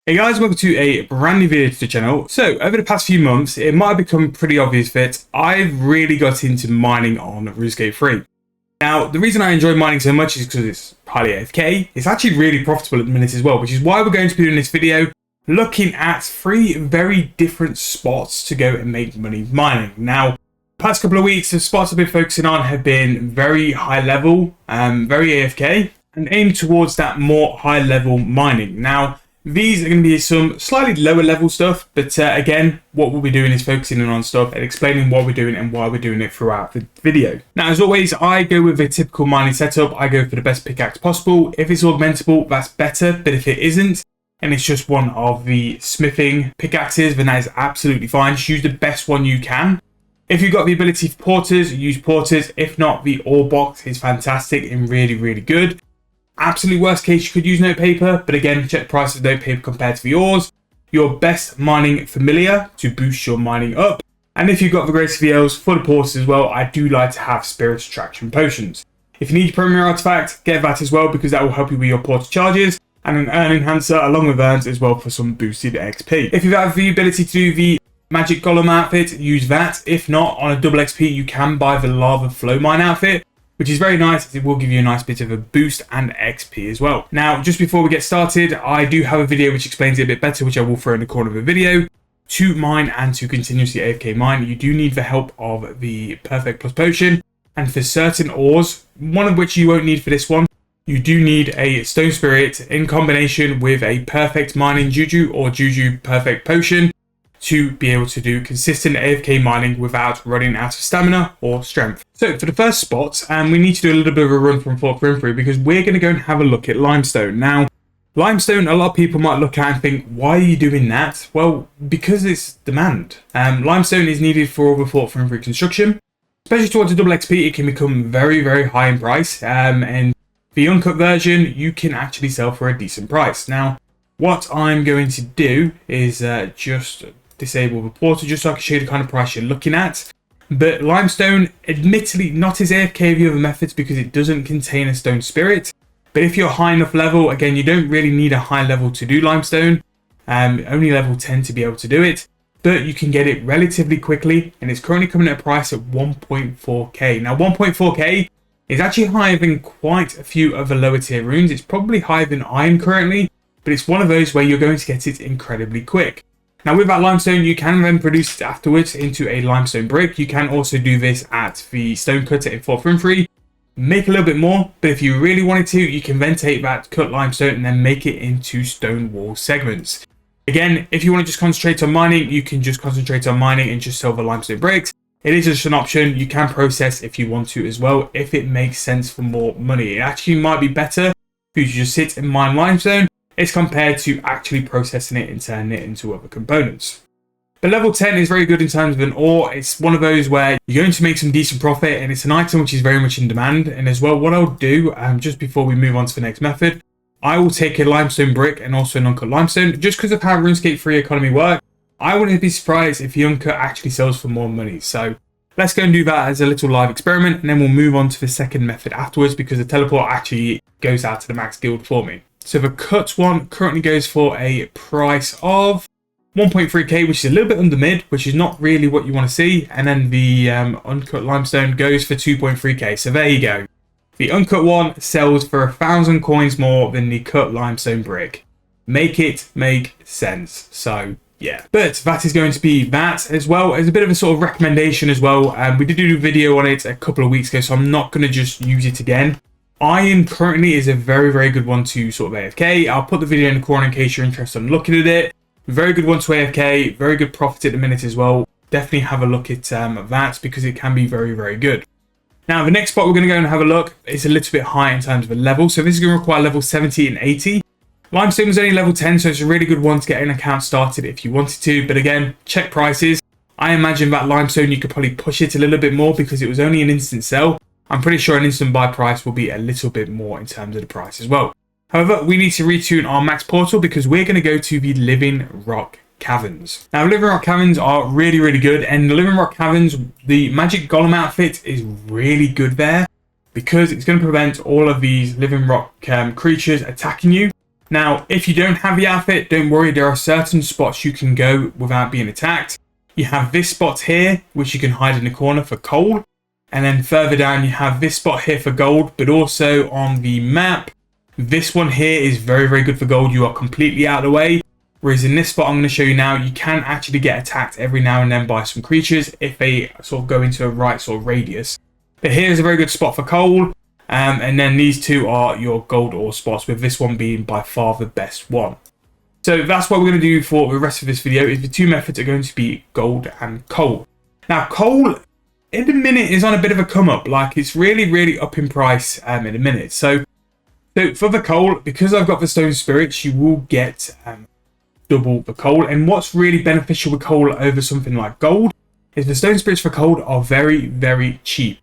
Hey guys, welcome to a brand new video to the channel. So, over the past few months, it might have become pretty obvious that I've really got into mining on Runescape 3. Now, the reason I enjoy mining so much is because it's highly AFK. It's actually really profitable at the minute as well, which is why we're going to be doing this video, looking at 3 very different spots to go and make money mining. Now, the past couple of weeks, the spots I've been focusing on have been very high level, very AFK, and aimed towards that more high level mining. Now, these are going to be some slightly lower level stuff, but again, what we'll be doing is focusing on stuff and explaining what we're doing and why we're doing it throughout the video. Now, as always, I go with a typical mining setup. I go for the best pickaxe possible. If it's augmentable, that's better, but if it isn't, and it's just one of the smithing pickaxes, then that is absolutely fine. Just use the best one you can. If you've got the ability for porters, use porters. If not, the ore box is fantastic and really, really good. Absolute worst case, you could use note paper, but again, check the price of note paper compared to the ores. Your best mining familiar to boost your mining up. And if you've got the greatest VLs for the porters as well, I do like to have spirit attraction potions. If you need premier artifact, get that as well, because that will help you with your porter charges, and an urn enhancer along with urns as well for some boosted XP. If you have the ability to do the magic golem outfit, use that. If not, on a double XP, you can buy the lava flow mine outfit, which is very nice as it will give you a nice bit of a boost and XP as well. Now, just before we get started, I do have a video which explains it a bit better, which I will throw in the corner of the video. To mine and to continuously AFK mine, you do need the help of the Perfect Plus Potion. And for certain ores, one of which you won't need for this one, you do need a Stone Spirit in combination with a Perfect Mining Juju or Juju Perfect Potion to be able to do consistent AFK mining without running out of stamina or strength. So for the first spot, we need to do a little bit of a run from Fort Grimfrey because we're going to go and have a look at Limestone. Now, Limestone, a lot of people might look at and think, why are you doing that? Well, because it's demand. Limestone is needed for all the Fort Grimfrey construction. Especially towards a double XP, it can become very, very high in price. And the uncut version, you can actually sell for a decent price. Now, what I'm going to do is just disable the portal just so I can show you the kind of price you're looking at. But Limestone, admittedly not as AFK as the other methods because it doesn't contain a Stone Spirit. But if you're high enough level, again, you don't really need a high level to do Limestone. Only level 10 to be able to do it. But you can get it relatively quickly, and it's currently coming at a price of 1.4k. Now 1.4k is actually higher than quite a few other lower tier runes. It's probably higher than Iron currently, but it's one of those where you're going to get it incredibly quick. Now with that limestone, you can then produce it afterwards into a limestone brick. You can also do this at the stone cutter in Fort Grimfrey. Make a little bit more, but if you really wanted to, you can then take that cut limestone and then make it into stone wall segments. Again, if you want to just concentrate on mining, you can just concentrate on mining and just sell the limestone bricks. It is just an option. You can process if you want to as well, if it makes sense for more money. It actually might be better for you to just sit and mine limestone as compared to actually processing it and turning it into other components. But level 10 is very good in terms of an ore. It's one of those where you're going to make some decent profit, and it's an item which is very much in demand. And as well, what I'll do, just before we move on to the next method, I will take a limestone brick and also an uncut limestone. Just because of how Runescape 3 economy works, I wouldn't be surprised if the uncut actually sells for more money. So let's go and do that as a little live experiment, and then we'll move on to the second method afterwards because the teleport actually goes out to the max guild for me. So the cut one currently goes for a price of 1.3k, which is a little bit under mid, which is not really what you want to see. And then the uncut limestone goes for 2.3k. So there you go. The uncut one sells for 1,000 coins more than the cut limestone brick. Make it make sense. So yeah, but that is going to be that, as well as a bit of a sort of recommendation as well. We did do a video on it a couple of weeks ago, so I'm not going to just use it again. Iron currently is a very, very good one to sort of AFK. I'll put the video in the corner in case you're interested in looking at it. Very good one to AFK, very good profit at the minute as well. Definitely have a look at that because it can be very, very good. Now, the next spot we're going to go and have a look is a little bit high in terms of a level. So this is going to require level 70 and 80. Limestone is only level 10, so it's a really good one to get an account started if you wanted to. But again, check prices. I imagine that limestone, you could probably push it a little bit more because it was only an instant sell. I'm pretty sure an instant buy price will be a little bit more in terms of the price as well. However, we need to retune our max portal because we're going to go to the Living Rock Caverns. Now, Living Rock Caverns are really, really good. And the Living Rock Caverns, the Magic Golem outfit is really good there because it's going to prevent all of these Living Rock creatures attacking you. Now, if you don't have the outfit, don't worry, there are certain spots you can go without being attacked. You have this spot here, which you can hide in the corner for coal. And then further down, you have this spot here for gold, but also on the map, this one here is very, very good for gold. You are completely out of the way. Whereas in this spot I'm going to show you now, you can actually get attacked every now and then by some creatures if they sort of go into a right sort of radius. But here's a very good spot for coal. And then these two are your gold ore spots, with this one being by far the best one. So that's what we're going to do for the rest of this video. Is the two methods are going to be gold and coal. Now coal in the minute is on a bit of a come up. Like it's really up in price in a minute. So for the coal, because I've got the stone spirits, you will get double the coal. And what's really beneficial with coal over something like gold is the stone spirits for coal are very cheap.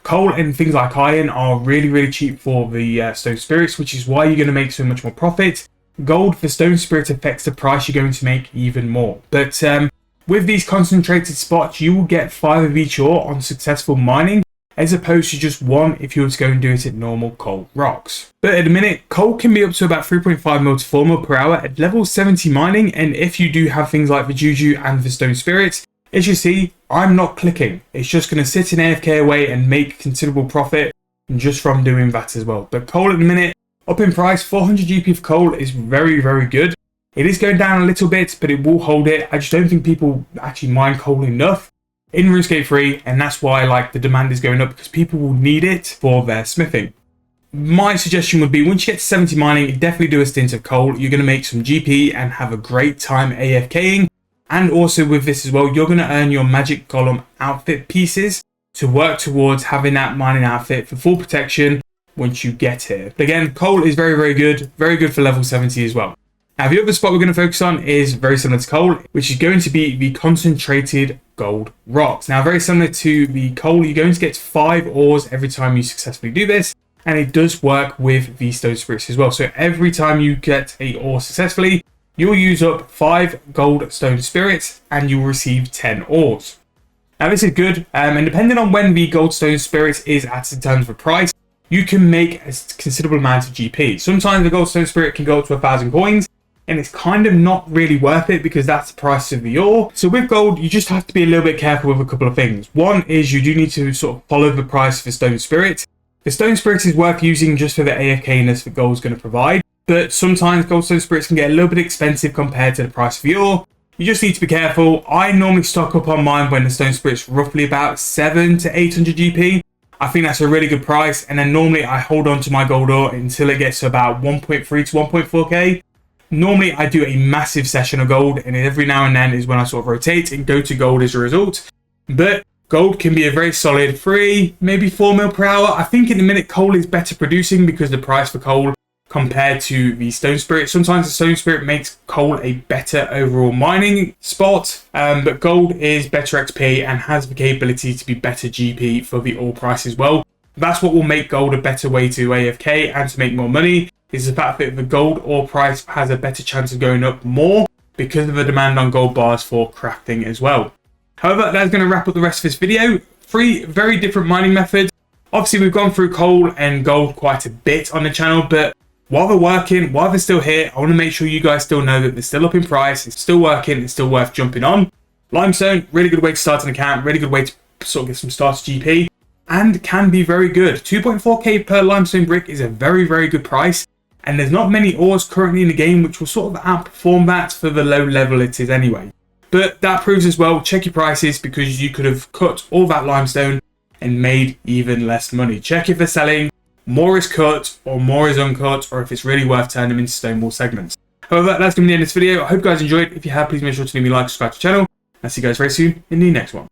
Coal and things like iron are really cheap for the stone spirits, which is why you're going to make so much more profit. Gold for stone spirit affects the price you're going to make even more. But with these concentrated spots, you will get 5 of each ore on successful mining, as opposed to just 1 if you were to go and do it at normal coal rocks. But at the minute, coal can be up to about 3.5 mil to 4 mil per hour at level 70 mining, and if you do have things like the Juju and the stone spirits, as you see, I'm not clicking. It's just going to sit in AFK away and make considerable profit just from doing that as well. But coal at the minute, up in price, 400 GP for coal is very good. It is going down a little bit, but it will hold it. I just don't think people actually mine coal enough in RuneScape 3, and that's why like the demand is going up, because people will need it for their smithing. My suggestion would be, once you get to 70 mining, definitely do a stint of coal. You're going to make some GP and have a great time AFKing. And also with this as well, you're going to earn your magic golem outfit pieces to work towards having that mining outfit for full protection once you get here. But again, coal is very good for level 70 as well. Now the other spot we're going to focus on is very similar to coal, which is going to be the concentrated gold rocks. Now very similar to the coal, you're going to get 5 ores every time you successfully do this, and it does work with the stone spirits as well. So every time you get a ore successfully, you'll use up 5 gold stone spirits and you'll receive 10 ores. Now this is good, and depending on when the gold stone spirit is at in terms of price, you can make a considerable amount of GP. Sometimes the gold stone spirit can go up to 1,000 coins, and it's kind of not really worth it because that's the price of the ore. So with gold, you just have to be a little bit careful with a couple of things. One is you do need to sort of follow the price for stone spirit. The stone spirit is worth using just for the AFK-ness that gold is going to provide. But sometimes gold stone spirits can get a little bit expensive compared to the price of the ore. You just need to be careful. I normally stock up on mine when the stone spirit's roughly about 700 to 800 GP. I think that's a really good price. And then normally I hold on to my gold ore until it gets to about 1.3 to 1.4k. Normally I do a massive session of gold, and every now and then is when I sort of rotate and go to gold as a result. But gold can be a very solid 3, maybe 4 mil per hour. I think in the minute coal is better producing because the price for coal compared to the stone spirit. Sometimes the stone spirit makes coal a better overall mining spot, but gold is better XP and has the capability to be better GP for the ore price as well. That's what will make gold a better way to AFK and to make more money, is the fact that the gold ore price has a better chance of going up more because of the demand on gold bars for crafting as well. However, that's going to wrap up the rest of this video. 3 very different mining methods. Obviously, we've gone through coal and gold quite a bit on the channel, but while they're working, while they're still here, I want to make sure you guys still know that they're still up in price, it's still working, it's still worth jumping on. Limestone, really good way to start an account, really good way to sort of get some starter GP, and can be very good. 2.4k per limestone brick is a very good price, and there's not many ores currently in the game which will sort of outperform that for the low level it is anyway. But that proves as well, check your prices, because you could have cut all that limestone and made even less money. Check if they're selling, more is cut or more is uncut, or if it's really worth turning them into stone wool segments. However, that's going to be the end of this video. I hope you guys enjoyed. If you have, please make sure to leave me a like, subscribe to the channel. I'll see you guys very soon in the next one.